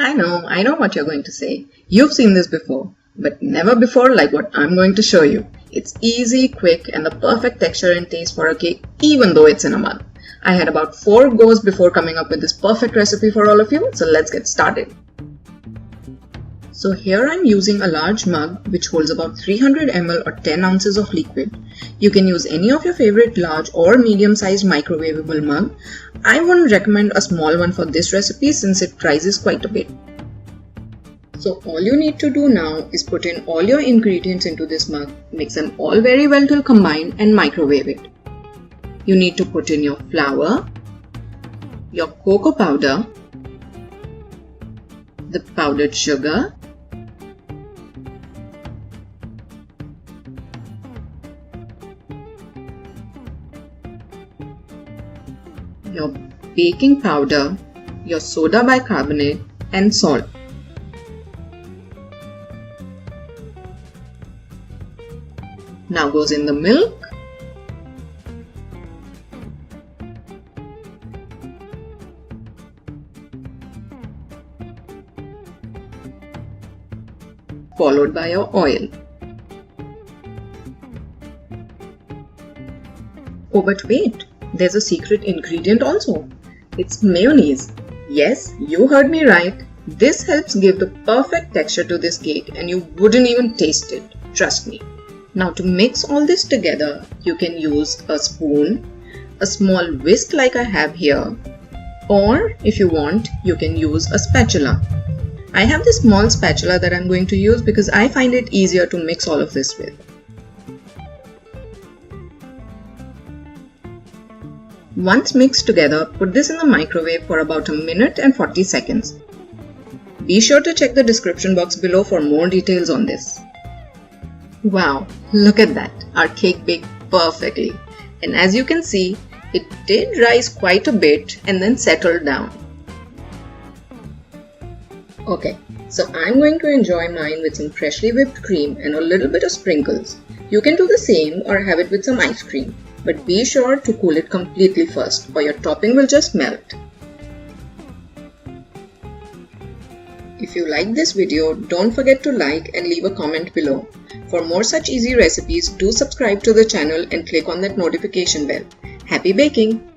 I know what you're going to say. You've seen this before, but never before like what I'm going to show you. It's easy, quick, and the perfect texture and taste for a cake, even though it's in a month. I had about 4 goes before coming up with this perfect recipe for all of you, so let's get started. So here I'm using a large mug which holds about 300 ml or 10 ounces of liquid. You can use any of your favorite large or medium sized microwavable mug. I wouldn't recommend a small one for this recipe since it rises quite a bit. So all you need to do now is put in all your ingredients into this mug, mix them all very well till combined and microwave it. You need to put in your flour, your cocoa powder, the powdered sugar, your baking powder, your soda bicarbonate, and salt. Now goes in the milk, followed by your oil. Oh, but wait, there's a secret ingredient also. It's mayonnaise. Yes, you heard me right. This helps give the perfect texture to this cake and you wouldn't even taste it. Trust me. Now to mix all this together, you can use a spoon, a small whisk like I have here, or if you want, you can use a spatula. I have this small spatula that I'm going to use because I find it easier to mix all of this with. Once mixed together, put this in the microwave for about 1 minute and 40 seconds. Be sure to check the description box below for more details on this. Wow, look at that! Our cake baked perfectly. And as you can see, it did rise quite a bit and then settled down. Okay, so I'm going to enjoy mine with some freshly whipped cream and a little bit of sprinkles. You can do the same or have it with some ice cream, but be sure to cool it completely first or your topping will just melt. If you like this video, don't forget to like and leave a comment below. For more such easy recipes, do subscribe to the channel and click on that notification bell. Happy baking!